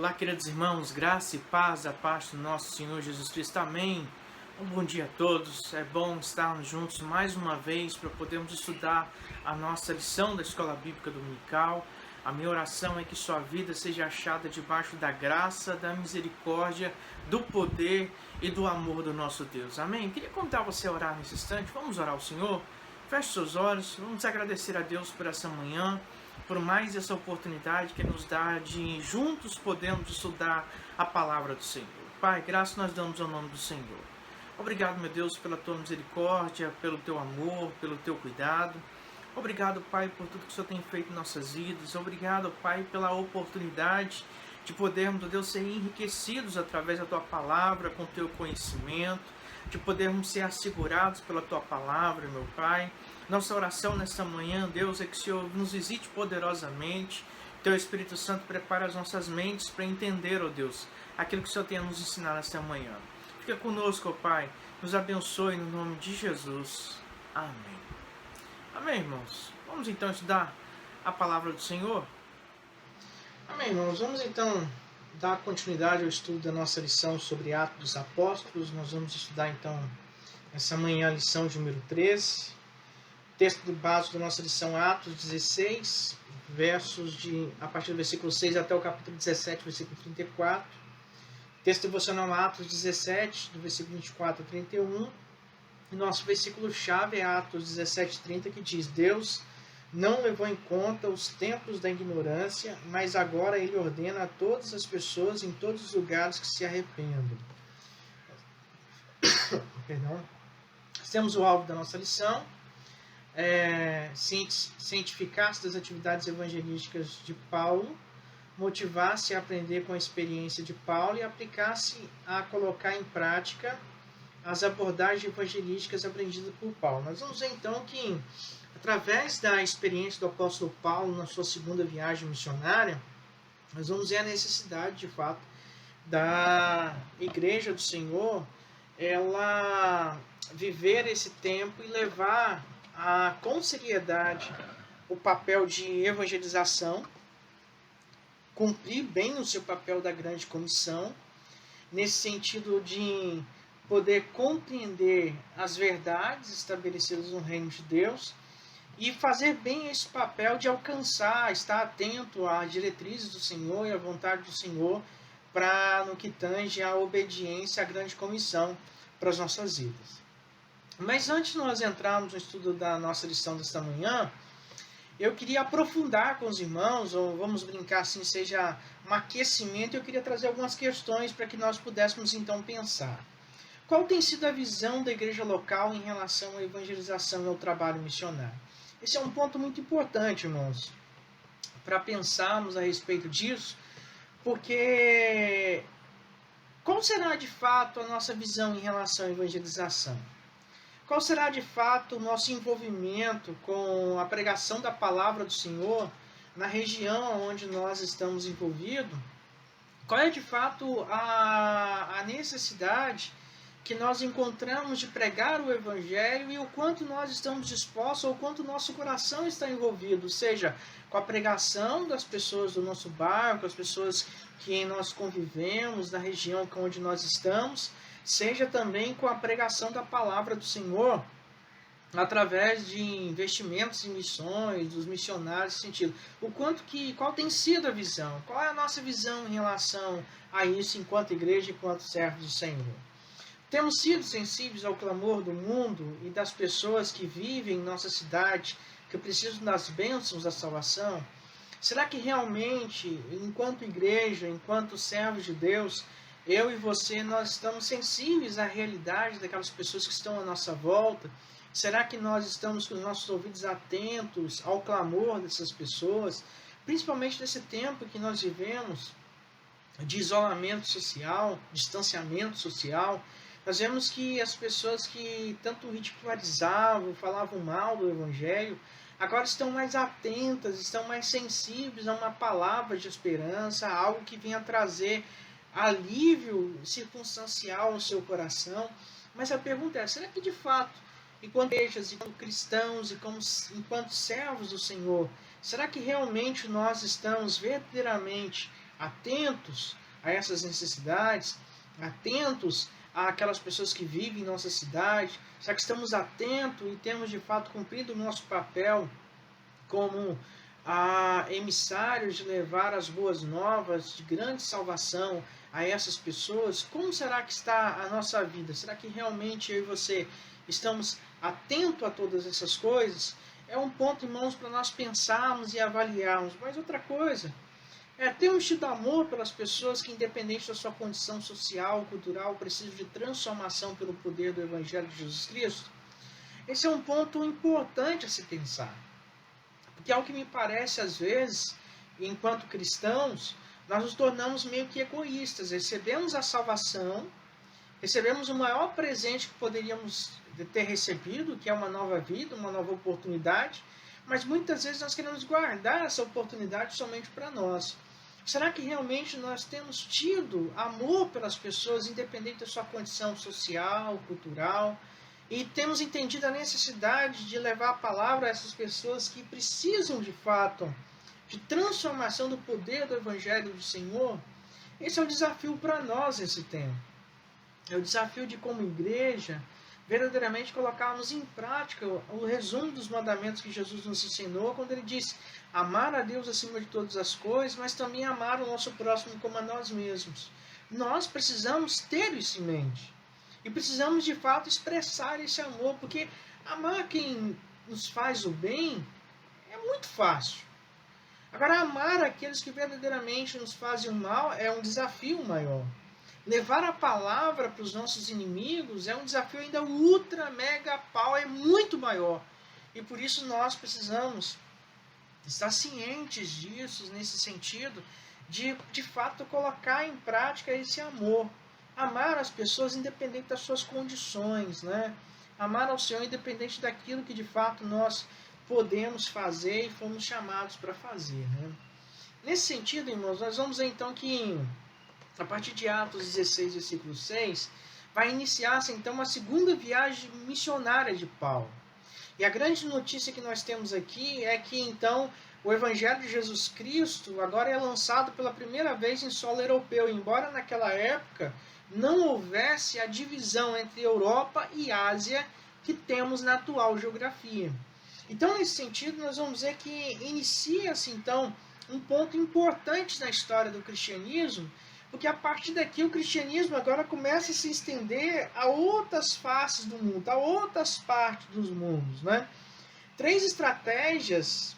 Olá, queridos irmãos, graça e paz da parte do nosso Senhor Jesus Cristo. Amém. Um bom dia a todos. É bom estarmos juntos mais uma vez para podermos estudar a nossa lição da Escola Bíblica Dominical. A minha oração é que sua vida seja achada debaixo da graça, da misericórdia, do poder e do amor do nosso Deus. Amém. Queria convidar você a orar nesse instante. Vamos orar ao Senhor? Feche seus olhos. Vamos agradecer a Deus por essa manhã, por mais essa oportunidade que nos dá de juntos podermos estudar a palavra do Senhor. Pai, graças nós damos ao nome do Senhor. Obrigado, meu Deus, pela tua misericórdia, pelo teu amor, pelo teu cuidado. Obrigado, Pai, por tudo que o Senhor tem feito em nossas vidas. Obrigado, Pai, pela oportunidade de podermos, meu Deus, ser enriquecidos através da tua palavra, com o teu conhecimento, de podermos ser assegurados pela tua palavra, meu Pai. Nossa oração nesta manhã, Deus, é que o Senhor nos visite poderosamente. Teu Espírito Santo prepara as nossas mentes para entender, ó Deus, aquilo que o Senhor tem a nos ensinar nesta manhã. Fica conosco, ó Pai. Nos abençoe no nome de Jesus. Amém. Amém, irmãos. Vamos então estudar a palavra do Senhor? Amém, irmãos. Vamos então dar continuidade ao estudo da nossa lição sobre Atos dos Apóstolos. Nós vamos estudar então essa manhã a lição de número 13. O texto básico da nossa lição é Atos 16, a partir do versículo 6 até o capítulo 17, versículo 34. Texto devocional Atos 17, do versículo 24 a 31. E nosso versículo-chave é Atos 17, 30, que diz: Deus não levou em conta os tempos da ignorância, mas agora Ele ordena a todas as pessoas em todos os lugares que se arrependam. Perdão. Temos o alvo da nossa lição. Cientificar-se das atividades evangelísticas de Paulo, motivar-se a aprender com a experiência de Paulo e aplicar-se a colocar em prática as abordagens evangelísticas aprendidas por Paulo. Nós vamos ver então que, através da experiência do apóstolo Paulo na sua segunda viagem missionária, nós vamos ver a necessidade, de fato, da Igreja do Senhor, ela viver esse tempo e levar com seriedade o papel de evangelização, cumprir bem o seu papel da grande comissão, nesse sentido de poder compreender as verdades estabelecidas no reino de Deus e fazer bem esse papel de alcançar, estar atento às diretrizes do Senhor e à vontade do Senhor para no que tange a obediência à grande comissão para as nossas vidas. Mas antes de nós entrarmos no estudo da nossa lição desta manhã, eu queria aprofundar com os irmãos, ou vamos brincar assim, seja um aquecimento. Eu queria trazer algumas questões para que nós pudéssemos então pensar. Qual tem sido a visão da igreja local em relação à evangelização e ao trabalho missionário? Esse é um ponto muito importante, irmãos, para pensarmos a respeito disso, porque qual será de fato a nossa visão em relação à evangelização? Qual será de fato o nosso envolvimento com a pregação da palavra do Senhor na região onde nós estamos envolvidos? Qual é de fato a necessidade que nós encontramos de pregar o Evangelho e o quanto nós estamos dispostos, ou o quanto nosso coração está envolvido, seja com a pregação das pessoas do nosso bairro, com as pessoas que nós convivemos, na região onde nós estamos, seja também com a pregação da palavra do Senhor, através de investimentos em missões, dos missionários, nesse sentido. Qual tem sido a visão? Qual é a nossa visão em relação a isso enquanto igreja, enquanto servos do Senhor? Temos sido sensíveis ao clamor do mundo e das pessoas que vivem em nossa cidade, que precisam das bênçãos da salvação? Será que realmente, enquanto igreja, enquanto servos de Deus, eu e você, nós estamos sensíveis à realidade daquelas pessoas que estão à nossa volta? Será que nós estamos com os nossos ouvidos atentos ao clamor dessas pessoas? Principalmente nesse tempo que nós vivemos de isolamento social, distanciamento social. Nós vemos que as pessoas que tanto ridicularizavam, falavam mal do Evangelho, agora estão mais atentas, estão mais sensíveis a uma palavra de esperança, a algo que venha trazer alívio circunstancial ao seu coração. Mas a pergunta é, será que de fato, enquanto igrejas, enquanto cristãos e enquanto servos do Senhor, será que realmente nós estamos verdadeiramente atentos a essas necessidades, atentos àquelas pessoas que vivem em nossa cidade? Será que estamos atentos e temos de fato cumprido o nosso papel como emissários de levar as boas novas de grande salvação a essas pessoas? Como será que está a nossa vida? Será que realmente eu e você estamos atentos a todas essas coisas? É um ponto, irmãos, para nós pensarmos e avaliarmos. Mas outra coisa termos tido amor pelas pessoas que, independente da sua condição social, cultural, precisam de transformação pelo poder do Evangelho de Jesus Cristo. Esse é um ponto importante a se pensar. Porque é o que me parece, às vezes, enquanto cristãos, nós nos tornamos meio que egoístas. Recebemos a salvação, recebemos o maior presente que poderíamos ter recebido, que é uma nova vida, uma nova oportunidade, mas muitas vezes nós queremos guardar essa oportunidade somente para nós. Será que realmente nós temos tido amor pelas pessoas, independente da sua condição social, cultural, e temos entendido a necessidade de levar a palavra a essas pessoas que precisam de fato de transformação do poder do Evangelho do Senhor? Esse é o desafio para nós nesse tempo. É o desafio de, como igreja, verdadeiramente colocarmos em prática o resumo dos mandamentos que Jesus nos ensinou, quando ele disse: amar a Deus acima de todas as coisas, mas também amar o nosso próximo como a nós mesmos. Nós precisamos ter isso em mente. E precisamos, de fato, expressar esse amor, porque amar quem nos faz o bem é muito fácil. Agora, amar aqueles que verdadeiramente nos fazem o mal é um desafio maior. Levar a palavra para os nossos inimigos é um desafio ainda ultra, mega, pau, é muito maior. E por isso nós precisamos estar cientes disso, nesse sentido, de fato colocar em prática esse amor. Amar as pessoas independente das suas condições, né? Amar ao Senhor independente daquilo que de fato nós podemos fazer e fomos chamados para fazer, né? Nesse sentido, irmãos, nós vamos ver então que a partir de Atos 16, versículo 6, vai iniciar-se então uma segunda viagem missionária de Paulo. E a grande notícia que nós temos aqui é que então o Evangelho de Jesus Cristo agora é lançado pela primeira vez em solo europeu, embora naquela época não houvesse a divisão entre Europa e Ásia que temos na atual geografia. Então, nesse sentido, nós vamos ver que inicia-se então um ponto importante na história do cristianismo, porque a partir daqui o cristianismo agora começa a se estender a outras faces do mundo, a outras partes dos mundos, né? 3 estratégias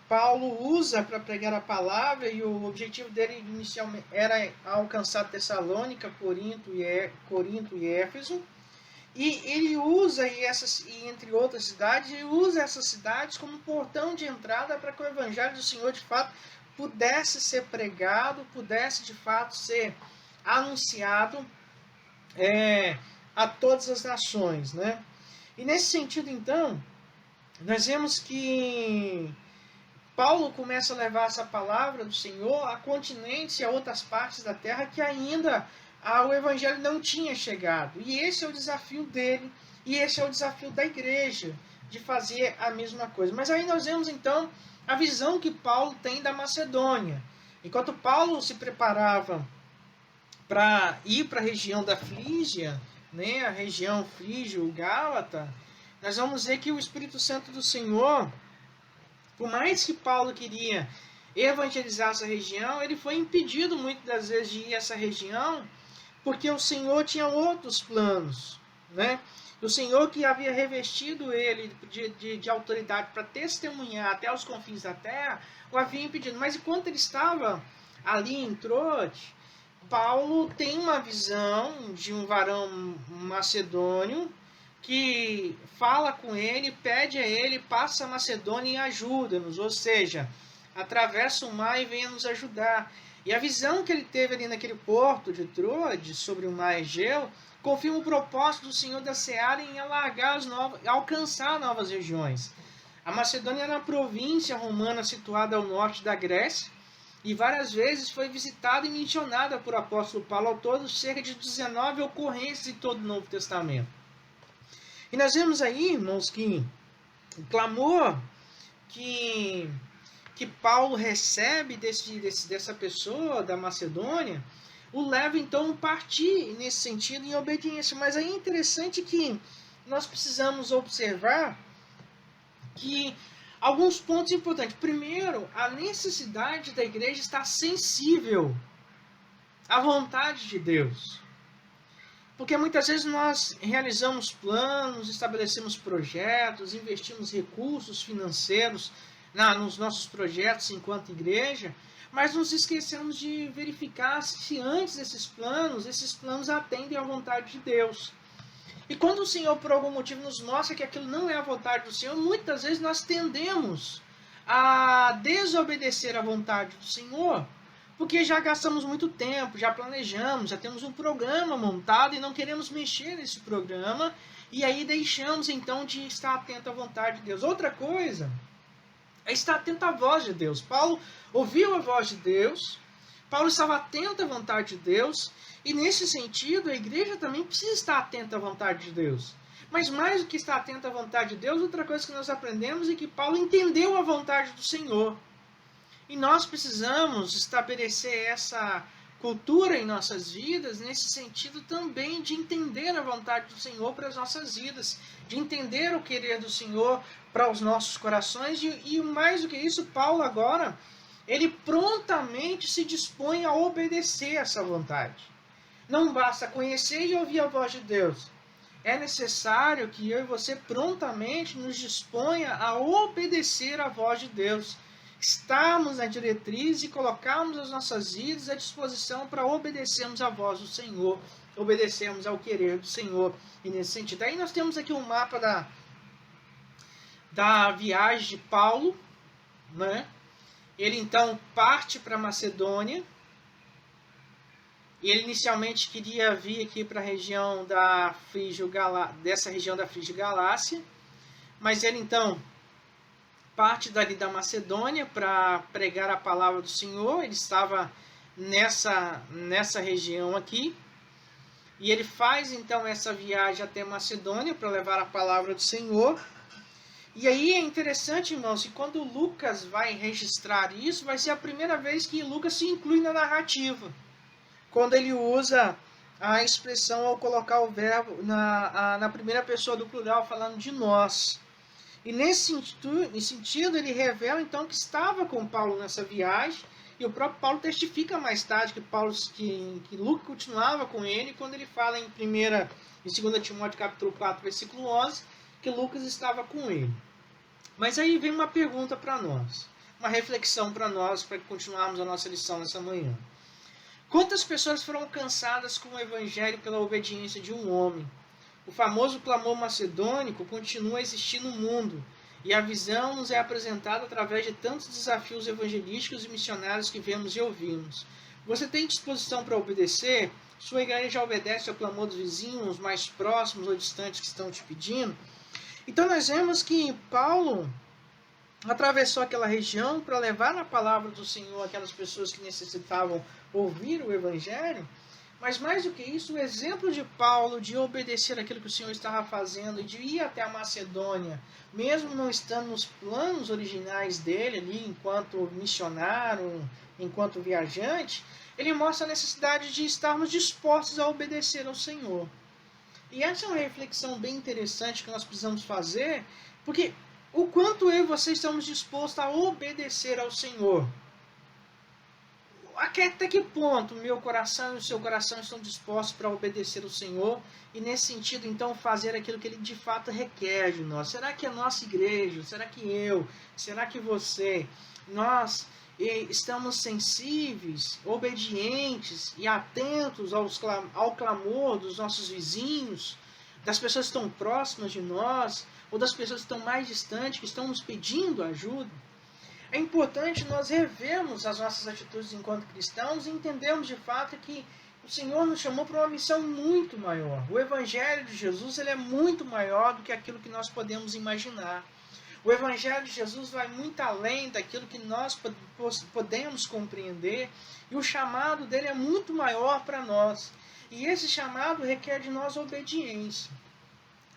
Paulo usa para pregar a palavra, e o objetivo dele inicialmente era alcançar Tessalônica, Corinto e Éfeso. E ele usa, e entre outras cidades, ele usa essas cidades como portão de entrada para que o Evangelho do Senhor de fato pudesse ser pregado, pudesse de fato ser anunciado a todas as nações, né? E nesse sentido, então, nós vemos que Paulo começa a levar essa palavra do Senhor a continentes e a outras partes da terra que ainda o Evangelho não tinha chegado. E esse é o desafio dele, e esse é o desafio da igreja, de fazer a mesma coisa. Mas aí nós vemos então a visão que Paulo tem da Macedônia. Enquanto Paulo se preparava para ir para a região da Frígia, né, a região frígio-gálata, nós vamos ver que o Espírito Santo do Senhor, por mais que Paulo queria evangelizar essa região, ele foi impedido muitas das vezes de ir a essa região, porque o Senhor tinha outros planos, né? O Senhor que havia revestido ele de autoridade para testemunhar até os confins da terra, o havia impedido. Mas enquanto ele estava ali em Troade, Paulo tem uma visão de um varão macedônio que fala com ele, pede a ele: passa a Macedônia e ajuda-nos, ou seja, atravessa o mar e venha nos ajudar. E a visão que ele teve ali naquele porto de Troade, sobre o mar Egeu, confirma o propósito do Senhor da Seara em alargar alcançar novas regiões. A Macedônia era uma província romana situada ao norte da Grécia, e várias vezes foi visitada e mencionada por apóstolo Paulo, ao todo cerca de 19 ocorrências em todo o Novo Testamento. E nós vemos aí, irmãos, que o clamor que que Paulo recebe dessa pessoa da Macedônia, o leva então a partir nesse sentido em obediência. Mas aí é interessante que nós precisamos observar que alguns pontos importantes. Primeiro, a necessidade da igreja estar sensível à vontade de Deus. Porque muitas vezes nós realizamos planos, estabelecemos projetos, investimos recursos financeiros nos nossos projetos enquanto igreja, mas nos esquecemos de verificar se antes esses planos atendem à vontade de Deus. E quando o Senhor, por algum motivo, nos mostra que aquilo não é a vontade do Senhor, muitas vezes nós tendemos a desobedecer à vontade do Senhor, porque já gastamos muito tempo, já planejamos, já temos um programa montado e não queremos mexer nesse programa, e aí deixamos então de estar atento à vontade de Deus. Outra coisa é estar atento à voz de Deus. Paulo ouviu a voz de Deus, Paulo estava atento à vontade de Deus, e nesse sentido a igreja também precisa estar atenta à vontade de Deus. Mas mais do que estar atento à vontade de Deus, outra coisa que nós aprendemos é que Paulo entendeu a vontade do Senhor. E nós precisamos estabelecer essa cultura em nossas vidas, nesse sentido também de entender a vontade do Senhor para as nossas vidas, de entender o querer do Senhor para os nossos corações, e mais do que isso, Paulo agora, ele prontamente se dispõe a obedecer essa vontade. Não basta conhecer e ouvir a voz de Deus. É necessário que eu e você prontamente nos disponha a obedecer a voz de Deus. Estarmos na diretriz e colocarmos as nossas vidas à disposição para obedecermos a voz do Senhor, obedecermos ao querer do Senhor. E nesse sentido, aí nós temos aqui um mapa da viagem de Paulo, né? Ele então parte para Macedônia. E ele inicialmente queria vir aqui para a região da Frígio-Galácia, mas ele então parte dali da Macedônia para pregar a palavra do Senhor. Ele estava nessa região aqui, e ele faz então essa viagem até Macedônia para levar a palavra do Senhor. E aí é interessante, irmãos, que quando Lucas vai registrar isso, vai ser a primeira vez que Lucas se inclui na narrativa, quando ele usa a expressão ao colocar o verbo na primeira pessoa do plural, falando de nós. E nesse sentido, ele revela então que estava com Paulo nessa viagem, e o próprio Paulo testifica mais tarde que Lucas continuava com ele, quando ele fala em 2 Timóteo capítulo 4, versículo 11, que Lucas estava com ele. Mas aí vem uma pergunta para nós, uma reflexão para nós, para continuarmos a nossa lição nessa manhã. Quantas pessoas foram alcançadas com o evangelho pela obediência de um homem? O famoso clamor macedônico continua a existir no mundo, e a visão nos é apresentada através de tantos desafios evangelísticos e missionários que vemos e ouvimos. Você tem disposição para obedecer? Sua igreja obedece ao clamor dos vizinhos, mais próximos ou distantes que estão te pedindo? Então nós vemos que Paulo atravessou aquela região para levar a palavra do Senhor àquelas pessoas que necessitavam ouvir o Evangelho, mas mais do que isso, o exemplo de Paulo de obedecer aquilo que o Senhor estava fazendo e de ir até a Macedônia, mesmo não estando nos planos originais dele ali, enquanto missionário, enquanto viajante, ele mostra a necessidade de estarmos dispostos a obedecer ao Senhor. E essa é uma reflexão bem interessante que nós precisamos fazer, porque o quanto eu e você estamos dispostos a obedecer ao Senhor. Até que ponto o meu coração e o seu coração estão dispostos para obedecer ao Senhor e, nesse sentido, então, fazer aquilo que Ele de fato requer de nós? Será que a nossa igreja, será que eu, será que você, nós estamos sensíveis, obedientes e atentos ao clamor dos nossos vizinhos, das pessoas que estão próximas de nós, ou das pessoas que estão mais distantes, que estão nos pedindo ajuda? É importante nós revermos as nossas atitudes enquanto cristãos e entendermos de fato que o Senhor nos chamou para uma missão muito maior. O Evangelho de Jesus ele é muito maior do que aquilo que nós podemos imaginar. O Evangelho de Jesus vai muito além daquilo que nós podemos compreender, e o chamado dele é muito maior para nós. E esse chamado requer de nós obediência.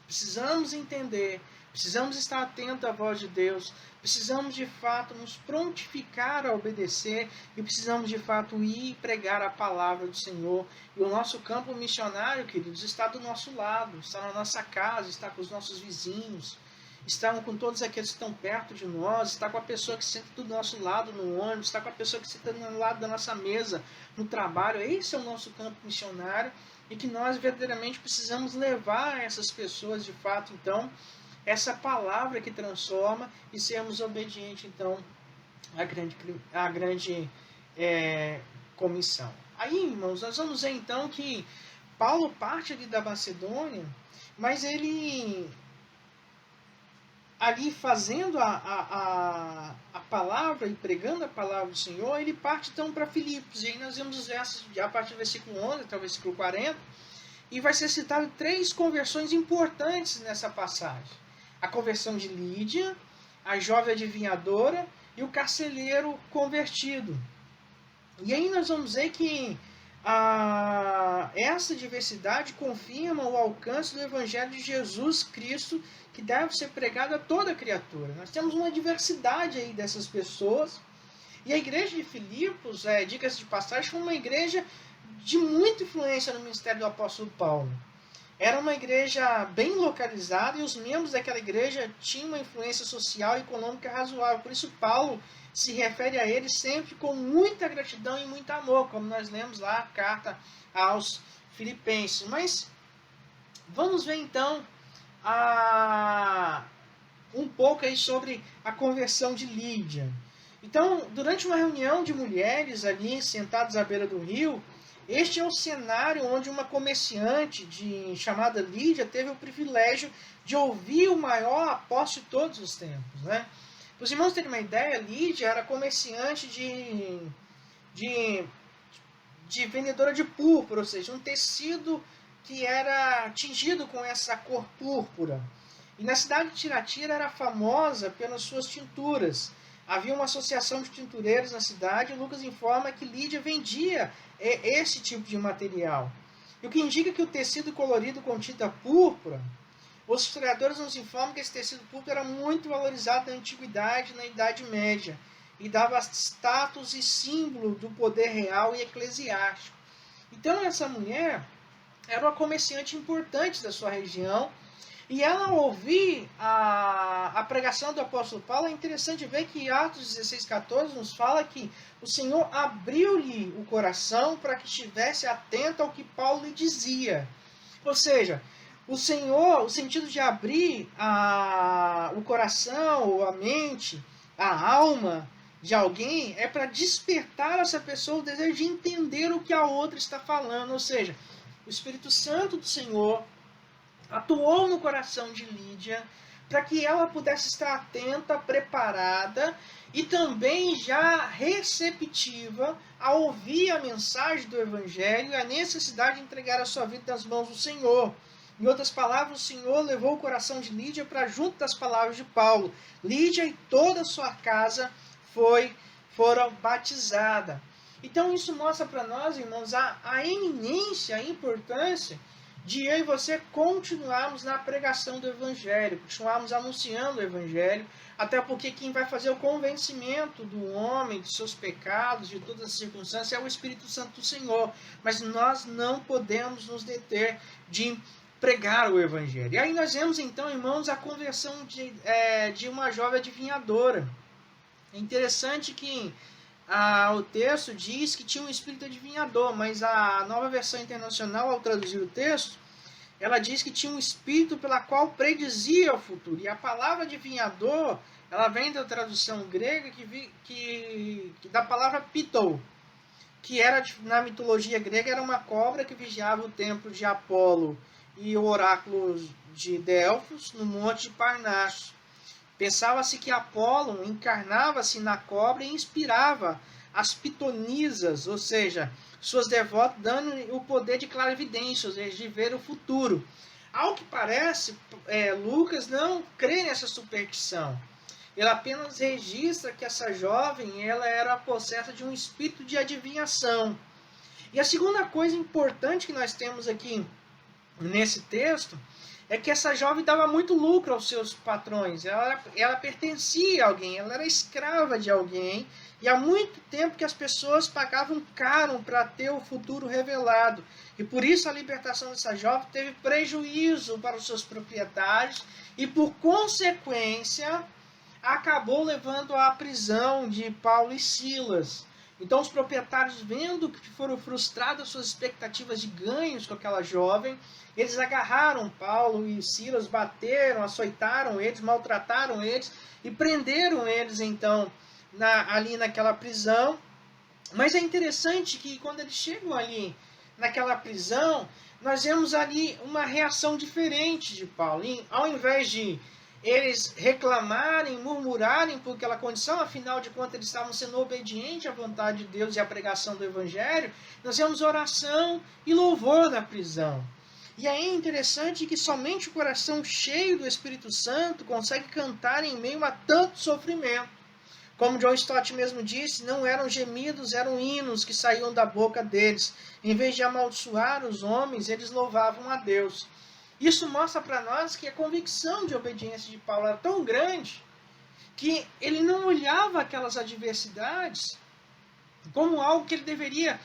Precisamos entender, Precisamos estar atentos à voz de Deus. Precisamos, de fato, nos prontificar a obedecer e precisamos, de fato, ir pregar a palavra do Senhor. E o nosso campo missionário, queridos, está do nosso lado, está na nossa casa, está com os nossos vizinhos, está com todos aqueles que estão perto de nós, está com a pessoa que senta do nosso lado no ônibus, está com a pessoa que senta do lado da nossa mesa no trabalho. Esse é o nosso campo missionário e que nós verdadeiramente precisamos levar a essas pessoas, de fato, então, essa palavra que transforma e sermos obedientes, então, à grande comissão. Aí, irmãos, nós vamos ver, então, que Paulo parte ali da Macedônia, mas ele, ali fazendo a palavra e pregando a palavra do Senhor, ele parte, então, para Filipos. E aí nós vemos os versos, a partir do versículo 11 até o versículo 40, e vai ser citado 3 conversões importantes nessa passagem. A conversão de Lídia, a jovem adivinhadora e o carcereiro convertido. E aí nós vamos ver que essa diversidade confirma o alcance do Evangelho de Jesus Cristo, que deve ser pregado a toda criatura. Nós temos uma diversidade aí dessas pessoas. E a igreja de Filipos, diga-se de passagem, foi uma igreja de muita influência no ministério do apóstolo Paulo. Era uma igreja bem localizada e os membros daquela igreja tinham uma influência social e econômica razoável. Por isso Paulo se refere a eles sempre com muita gratidão e muito amor, como nós lemos lá a carta aos Filipenses. Mas vamos ver então um pouco aí sobre a conversão de Lídia. Então, durante uma reunião de mulheres ali sentadas à beira do rio, este é o cenário onde uma comerciante chamada Lídia teve o privilégio de ouvir o maior apóstolo de todos os tempos. Né? Para os irmãos terem uma ideia, Lídia era comerciante de vendedora de púrpura, ou seja, um tecido que era tingido com essa cor púrpura. E na cidade de Tiratira era famosa pelas suas tinturas. Havia uma associação de tintureiros na cidade e Lucas informa que Lídia vendia esse tipo de material. E o que indica que o tecido colorido com tinta púrpura, os historiadores nos informam que esse tecido púrpura era muito valorizado na antiguidade e na Idade Média e dava status e símbolo do poder real e eclesiástico. Então essa mulher era uma comerciante importante da sua região. E ela ouvir a pregação do apóstolo Paulo, é interessante ver que Atos 16,14 nos fala que o Senhor abriu-lhe o coração para que estivesse atento ao que Paulo lhe dizia. Ou seja, o sentido de abrir o coração, ou a mente, a alma de alguém, é para despertar essa pessoa o desejo de entender o que a outra está falando. Ou seja, o Espírito Santo do Senhor atuou no coração de Lídia para que ela pudesse estar atenta, preparada e também já receptiva a ouvir a mensagem do Evangelho e a necessidade de entregar a sua vida nas mãos do Senhor. Em outras palavras, o Senhor levou o coração de Lídia para junto das palavras de Paulo. Lídia e toda a sua casa foram batizadas. Então isso mostra para nós, irmãos, a eminência, a importância de eu e você continuarmos na pregação do Evangelho, continuarmos anunciando o Evangelho, até porque quem vai fazer o convencimento do homem, de seus pecados, de todas as circunstâncias, é o Espírito Santo do Senhor. Mas nós não podemos nos deter de pregar o Evangelho. E aí nós vemos então, irmãos, a conversão de uma jovem adivinhadora. É interessante que o texto diz que tinha um espírito adivinhador, mas a Nova Versão Internacional, ao traduzir o texto, ela diz que tinha um espírito pela qual predizia o futuro. E a palavra adivinhador, ela vem da tradução grega que da palavra pitou, que era, na mitologia grega, era uma cobra que vigiava o templo de Apolo e o oráculo de Delfos no monte de Parnaso. Pensava-se que Apolo encarnava-se na cobra e inspirava as pitonisas, ou seja, suas devotas, dando o poder de clarividência, ou seja, de ver o futuro. Ao que parece, Lucas não crê nessa superstição. Ele apenas registra que essa jovem ela era possessa de um espírito de adivinhação. E a segunda coisa importante que nós temos aqui nesse texto é que essa jovem dava muito lucro aos seus patrões. Ela pertencia a alguém, ela era escrava de alguém. E há muito tempo que as pessoas pagavam caro para ter o futuro revelado. E por isso a libertação dessa jovem teve prejuízo para os seus proprietários. E por consequência, acabou levando à prisão de Paulo e Silas. Então os proprietários, vendo que foram frustradas suas expectativas de ganhos com aquela jovem, eles agarraram Paulo e Silas, bateram, açoitaram eles, maltrataram eles e prenderam eles então ali naquela prisão. Mas é interessante que quando eles chegam ali naquela prisão, nós vemos ali uma reação diferente de Paulo. Ao invés de eles reclamarem, murmurarem por aquela condição, afinal de contas eles estavam sendo obedientes à vontade de Deus e à pregação do Evangelho, nós vemos oração e louvor na prisão. E aí é interessante que somente o coração cheio do Espírito Santo consegue cantar em meio a tanto sofrimento. Como John Stott mesmo disse, não eram gemidos, eram hinos que saíam da boca deles. Em vez de amaldiçoar os homens, eles louvavam a Deus. Isso mostra para nós que a convicção de obediência de Paulo era tão grande que ele não olhava aquelas adversidades como algo que ele deveria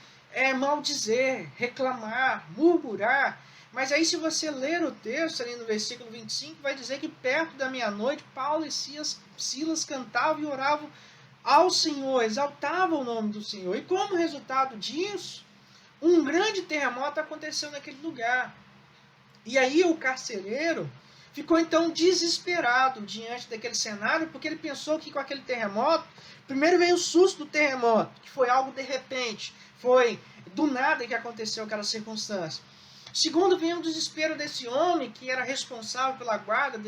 maldizer, reclamar, murmurar. Mas aí se você ler o texto ali no versículo 25, vai dizer que perto da meia-noite, Paulo e Silas cantavam e oravam ao Senhor, exaltavam o nome do Senhor. E como resultado disso, um grande terremoto aconteceu naquele lugar. E aí o carcereiro ficou então desesperado diante daquele cenário, porque ele pensou que com aquele terremoto, primeiro veio o susto do terremoto, que foi algo de repente, foi do nada que aconteceu aquela circunstância. Segundo, veio o desespero desse homem, que era responsável pela guarda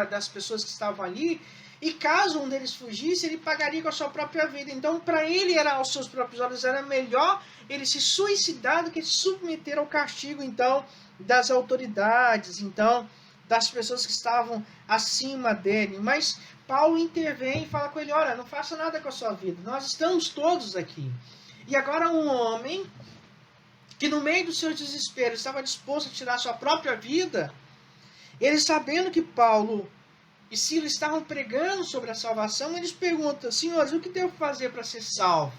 das pessoas que estavam ali, e caso um deles fugisse, ele pagaria com a sua própria vida. Então, para ele, aos seus próprios olhos, era melhor ele se suicidar do que se submeter ao castigo, então, das autoridades, então, das pessoas que estavam acima dele. Mas Paulo intervém e fala com ele, olha, não faça nada com a sua vida, nós estamos todos aqui. E agora um homem que no meio dos seus desesperos estava disposto a tirar sua própria vida, ele sabendo que Paulo e Silas estavam pregando sobre a salvação, eles perguntam, senhores, o que devo fazer para ser salvo?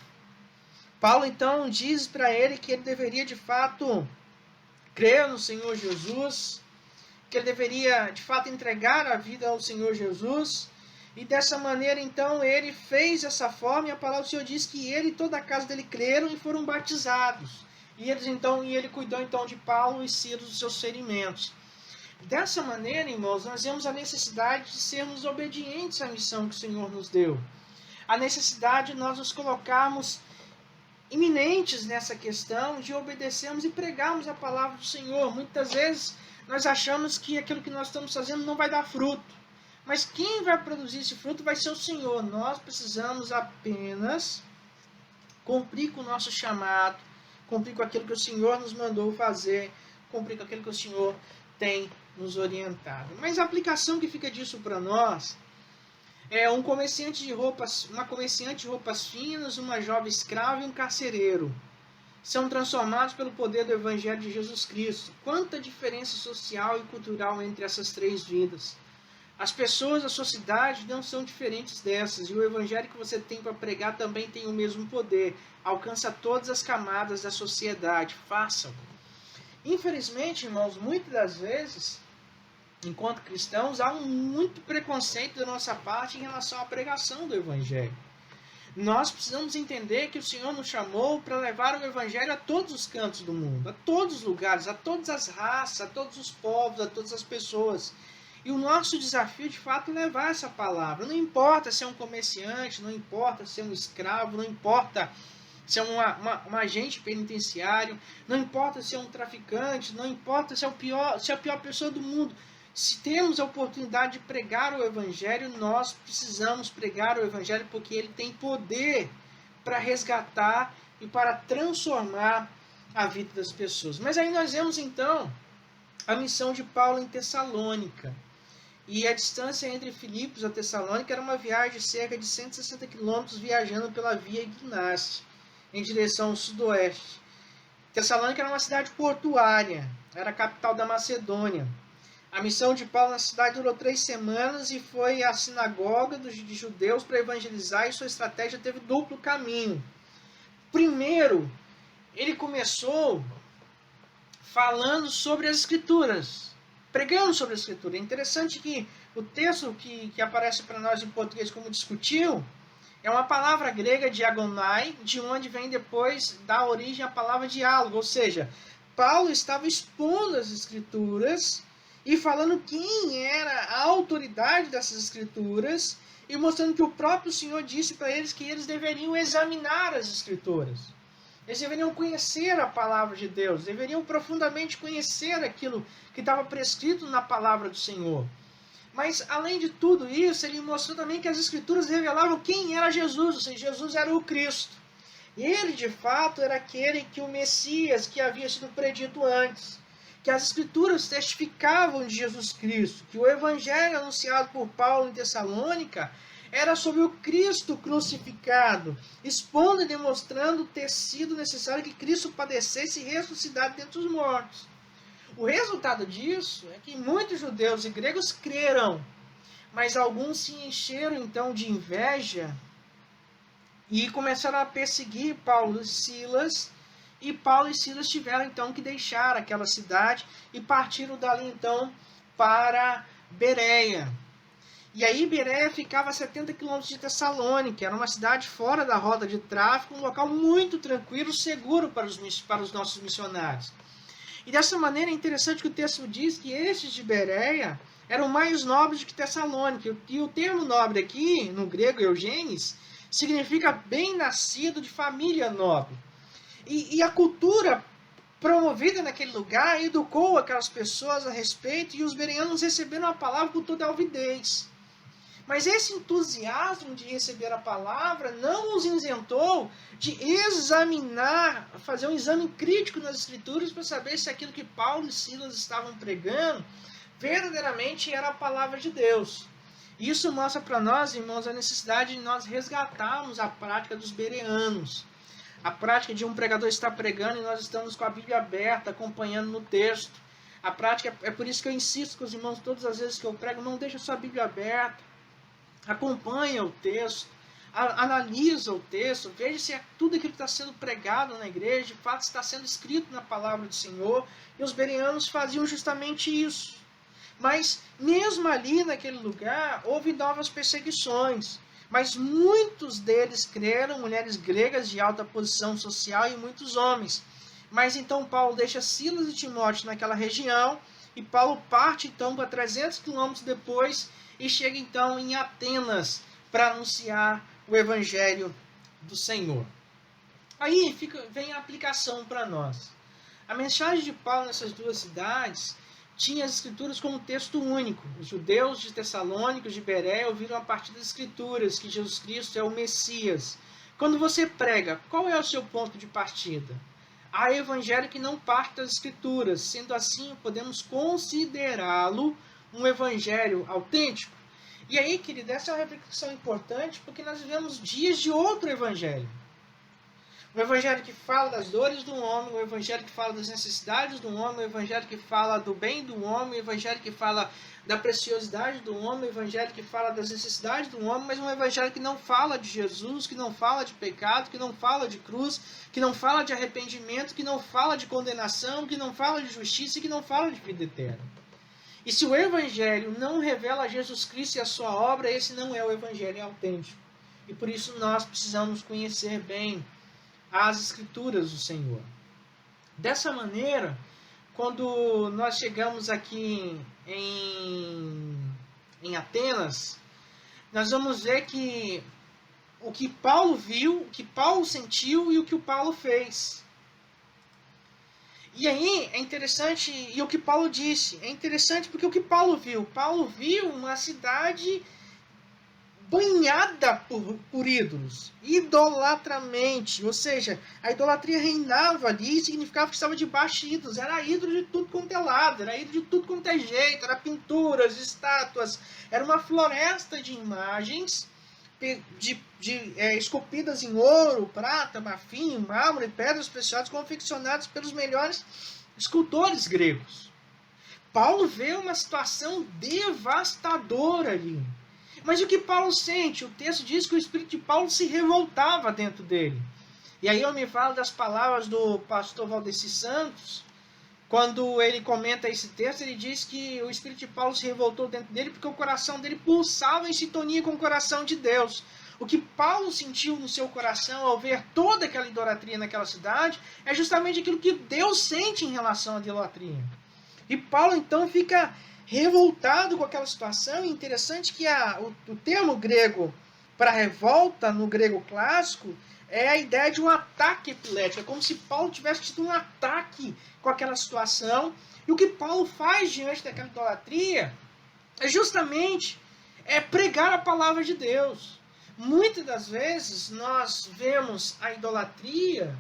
Paulo então diz para ele que ele deveria de fato crer no Senhor Jesus, que ele deveria de fato entregar a vida ao Senhor Jesus, e dessa maneira então ele fez essa forma, e a palavra do Senhor diz que ele e toda a casa dele creram e foram batizados. E ele cuidou então de Paulo e Silas dos seus ferimentos. Dessa maneira, irmãos, nós vemos a necessidade de sermos obedientes à missão que o Senhor nos deu. A necessidade de nós nos colocarmos iminentes nessa questão de obedecermos e pregarmos a palavra do Senhor. Muitas vezes nós achamos que aquilo que nós estamos fazendo não vai dar fruto. Mas quem vai produzir esse fruto vai ser o Senhor. Nós precisamos apenas cumprir com o nosso chamado, cumprir com aquilo que o Senhor nos mandou fazer, cumprir com aquilo que o Senhor tem nos orientado. Mas a aplicação que fica disso para nós é uma comerciante de roupas finas, uma jovem escrava e um carcereiro. São transformados pelo poder do Evangelho de Jesus Cristo. Quanta diferença social e cultural entre essas três vidas. As pessoas da sua cidade não são diferentes dessas, e o Evangelho que você tem para pregar também tem o mesmo poder. Alcança todas as camadas da sociedade. Façam. Infelizmente, irmãos, muitas das vezes, enquanto cristãos, há muito preconceito da nossa parte em relação à pregação do Evangelho. Nós precisamos entender que o Senhor nos chamou para levar o Evangelho a todos os cantos do mundo, a todos os lugares, a todas as raças, a todos os povos, a todas as pessoas. E o nosso desafio, de fato, é levar essa palavra. Não importa se é um comerciante, não importa se é um escravo, não importa se é um agente penitenciário, não importa se é um traficante, não importa se é a pior pessoa do mundo. Se temos a oportunidade de pregar o Evangelho, nós precisamos pregar o Evangelho porque ele tem poder para resgatar e para transformar a vida das pessoas. Mas aí nós vemos então a missão de Paulo em Tessalônica. E a distância entre Filipos a Tessalônica era uma viagem de cerca de 160 quilômetros viajando pela via Ignácio, em direção ao sudoeste. Tessalônica era uma cidade portuária, era a capital da Macedônia. A missão de Paulo na cidade durou 3 semanas e foi à sinagoga de judeus para evangelizar, e sua estratégia teve duplo caminho. Primeiro, ele começou falando sobre as Escrituras, pregando sobre a Escritura. É interessante que o texto que aparece para nós em português como discutiu, é uma palavra grega, diagonai, de onde vem depois da origem a palavra diálogo. Ou seja, Paulo estava expondo as Escrituras e falando quem era a autoridade dessas Escrituras e mostrando que o próprio Senhor disse para eles que eles deveriam examinar as Escrituras. Eles deveriam conhecer a palavra de Deus, deveriam profundamente conhecer aquilo que estava prescrito na palavra do Senhor. Mas, além de tudo isso, ele mostrou também que as Escrituras revelavam quem era Jesus, ou seja, Jesus era o Cristo. E ele, de fato, era aquele que o Messias, que havia sido predito antes. Que as Escrituras testificavam de Jesus Cristo, que o Evangelho anunciado por Paulo em Tessalônica era sobre o Cristo crucificado, expondo e demonstrando ter sido necessário que Cristo padecesse e ressuscitasse dentre os mortos. O resultado disso é que muitos judeus e gregos creram, mas alguns se encheram então de inveja e começaram a perseguir Paulo e Silas, e Paulo e Silas tiveram então que deixar aquela cidade e partiram dali então para Bereia. E aí Bereia ficava a 70 quilômetros de Tessalônica, era uma cidade fora da rota de tráfego, um local muito tranquilo, seguro para os nossos missionários. E dessa maneira é interessante que o texto diz que estes de Bereia eram mais nobres do que Tessalônica. E o termo nobre aqui, no grego eugenes, significa bem nascido de família nobre. E a cultura promovida naquele lugar educou aquelas pessoas a respeito, e os bereanos receberam a palavra com toda a avidez. Mas esse entusiasmo de receber a palavra não os isentou de examinar, fazer um exame crítico nas Escrituras para saber se aquilo que Paulo e Silas estavam pregando verdadeiramente era a palavra de Deus. Isso mostra para nós, irmãos, a necessidade de nós resgatarmos a prática dos bereanos. A prática de um pregador estar pregando e nós estamos com a Bíblia aberta, acompanhando no texto. A prática, é por isso que eu insisto com os irmãos, todas as vezes que eu prego, não deixa a sua Bíblia aberta. Acompanha o texto, analisa o texto, veja se tudo aquilo que está sendo pregado na igreja, de fato está sendo escrito na palavra do Senhor. E os bereanos faziam justamente isso. Mas mesmo ali naquele lugar, houve novas perseguições. Mas muitos deles creram, mulheres gregas de alta posição social e muitos homens. Mas então Paulo deixa Silas e Timóteo naquela região, e Paulo parte então para 300 quilômetros depois e chega então em Atenas para anunciar o Evangelho do Senhor. Aí vem a aplicação para nós. A mensagem de Paulo nessas duas cidades tinha as Escrituras como texto único. Os judeus de Tessalônica, de Bereia, ouviram a partir das Escrituras que Jesus Cristo é o Messias. Quando você prega, qual é o seu ponto de partida? Há evangelho que não parte das Escrituras. Sendo assim, podemos considerá-lo um evangelho autêntico. E aí, querido, essa é uma reflexão importante, porque nós vivemos dias de outro evangelho. Um evangelho que fala das dores do homem, um evangelho que fala das necessidades do homem, um evangelho que fala do bem do homem, um evangelho que fala da preciosidade do homem, um evangelho que fala das necessidades do homem, mas um evangelho que não fala de Jesus, que não fala de pecado, que não fala de cruz, que não fala de arrependimento, que não fala de condenação, que não fala de justiça e que não fala de vida eterna. E se o evangelho não revela Jesus Cristo e a sua obra, esse não é o evangelho autêntico. E por isso nós precisamos conhecer bem as Escrituras do Senhor. Dessa maneira, quando nós chegamos aqui em Atenas, nós vamos ver que o que Paulo viu, o que Paulo sentiu e o que o Paulo fez. E aí é interessante, e o que Paulo disse, é interessante porque o que Paulo viu uma cidade banhada por ídolos, idolatramente, ou seja, a idolatria reinava ali e significava que estava debaixo de ídolos, era ídolo de tudo quanto é lado, era ídolo de tudo quanto é jeito, era pinturas, estátuas, era uma floresta de imagens esculpidas em ouro, prata, marfim, mármore, pedras preciosas, confeccionadas pelos melhores escultores gregos. Paulo vê uma situação devastadora ali. Mas o que Paulo sente? O texto diz que o espírito de Paulo se revoltava dentro dele. E aí eu me falo das palavras do pastor Valdeci Santos, quando ele comenta esse texto, ele diz que o espírito de Paulo se revoltou dentro dele porque o coração dele pulsava em sintonia com o coração de Deus. O que Paulo sentiu no seu coração ao ver toda aquela idolatria naquela cidade é justamente aquilo que Deus sente em relação à idolatria. E Paulo então fica revoltado com aquela situação. E interessante que o termo grego para revolta no grego clássico é a ideia de um ataque epilético. É como se Paulo tivesse tido um ataque com aquela situação. E o que Paulo faz diante daquela idolatria é justamente pregar a palavra de Deus. Muitas das vezes nós vemos a idolatria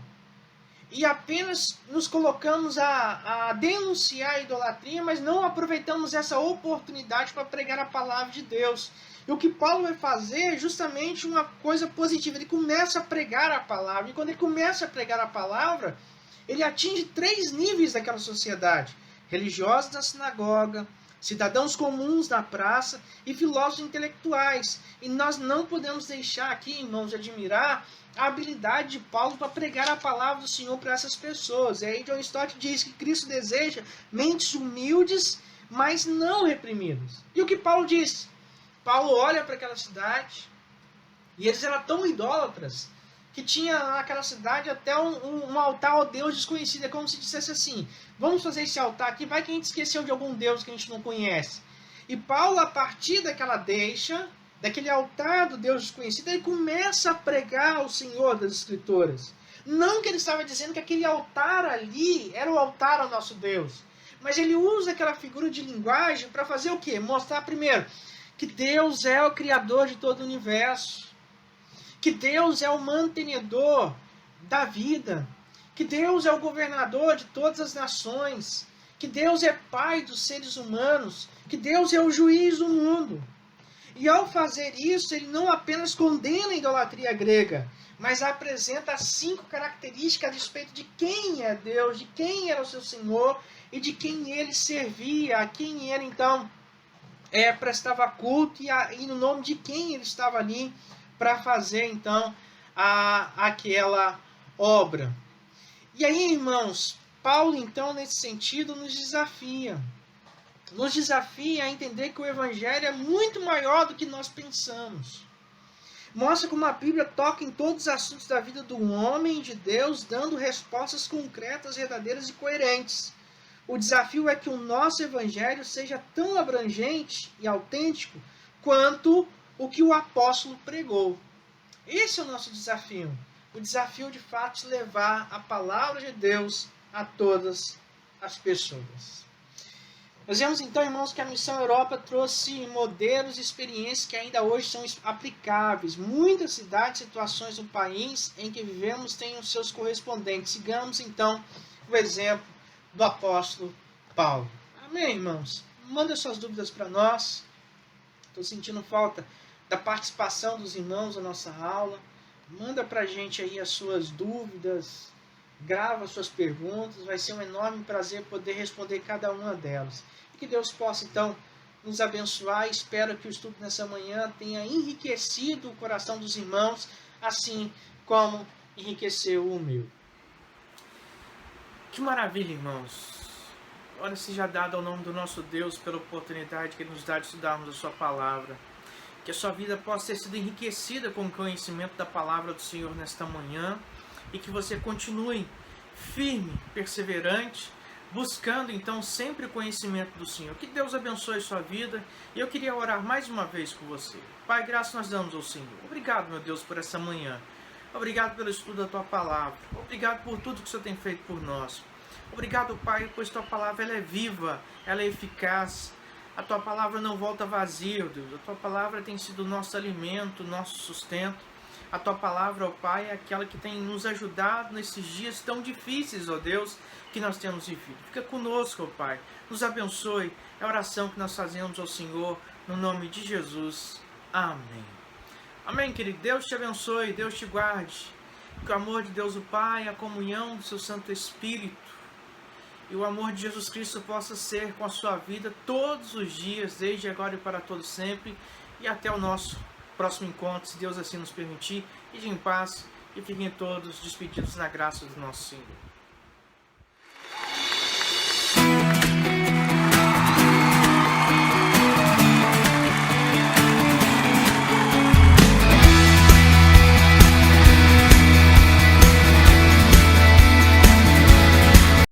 e apenas nos colocamos a denunciar a idolatria, mas não aproveitamos essa oportunidade para pregar a palavra de Deus. E o que Paulo vai fazer é justamente uma coisa positiva. Ele começa a pregar a palavra. E quando ele começa a pregar a palavra, ele atinge 3 níveis daquela sociedade: religiosos da sinagoga, cidadãos comuns na praça e filósofos intelectuais. E nós não podemos deixar aqui, irmãos, de admirar a habilidade de Paulo para pregar a palavra do Senhor para essas pessoas. E aí John Stott diz que Cristo deseja mentes humildes, mas não reprimidas. E o que Paulo diz? Paulo olha para aquela cidade e eles eram tão idólatras que tinha naquela cidade até um altar ao Deus desconhecido. É como se dissesse assim: vamos fazer esse altar aqui, vai que a gente esqueceu de algum Deus que a gente não conhece. E Paulo, a partir daquela deixa, daquele altar do Deus desconhecido, ele começa a pregar o Senhor das Escrituras. Não que ele estava dizendo que aquele altar ali era o altar ao nosso Deus, mas ele usa aquela figura de linguagem para fazer o quê? Mostrar primeiro que Deus é o Criador de todo o universo, que Deus é o mantenedor da vida, que Deus é o governador de todas as nações, que Deus é Pai dos seres humanos, que Deus é o juiz do mundo. E ao fazer isso, ele não apenas condena a idolatria grega, mas apresenta 5 características a respeito de quem é Deus, de quem era o seu Senhor e de quem ele servia, a quem ele então prestava culto e no nome de quem ele estava ali para fazer então aquela obra. E aí, irmãos, Paulo então nesse sentido nos desafia a entender que o Evangelho é muito maior do que nós pensamos. Mostra como a Bíblia toca em todos os assuntos da vida do homem e de Deus, dando respostas concretas, verdadeiras e coerentes. O desafio é que o nosso Evangelho seja tão abrangente e autêntico quanto o que o apóstolo pregou. Esse é o nosso desafio. O desafio de fato de levar a palavra de Deus a todas as pessoas. Nós vemos então, irmãos, que a Missão Europa trouxe modelos e experiências que ainda hoje são aplicáveis. Muitas cidades e situações no país em que vivemos têm os seus correspondentes. Sigamos então o exemplo do apóstolo Paulo. Amém, irmãos? Manda suas dúvidas para nós. Estou sentindo falta da participação dos irmãos na nossa aula. Manda para a gente aí as suas dúvidas. Grava suas perguntas. Vai ser um enorme prazer poder responder cada uma delas. E que Deus possa, então, nos abençoar. Espero que o estudo nessa manhã tenha enriquecido o coração dos irmãos, assim como enriqueceu o meu. Que maravilha, irmãos. Olha, seja dado ao nome do nosso Deus pela oportunidade que Ele nos dá de estudarmos a sua palavra. Que a sua vida possa ter sido enriquecida com o conhecimento da palavra do Senhor nesta manhã. E que você continue firme, perseverante, buscando então sempre o conhecimento do Senhor. Que Deus abençoe a sua vida. E eu queria orar mais uma vez com você. Pai, graças nós damos ao Senhor. Obrigado, meu Deus, por essa manhã. Obrigado pelo estudo da Tua Palavra. Obrigado por tudo que o Senhor tem feito por nós. Obrigado, Pai, pois Tua Palavra ela é viva, ela é eficaz. A Tua Palavra não volta vazia, Deus. A Tua Palavra tem sido o nosso alimento, o nosso sustento. A Tua Palavra, ó Pai, é aquela que tem nos ajudado nesses dias tão difíceis, ó Deus, que nós temos vivido. Fica conosco, ó Pai. Nos abençoe. É a oração que nós fazemos ao Senhor, no nome de Jesus. Amém. Amém, querido. Deus te abençoe, Deus te guarde. Que o amor de Deus o Pai, a comunhão do seu Santo Espírito e o amor de Jesus Cristo possa ser com a sua vida todos os dias, desde agora e para todo sempre. E até o nosso próximo encontro, se Deus assim nos permitir. Ide em paz e fiquem todos despedidos na graça do nosso Senhor.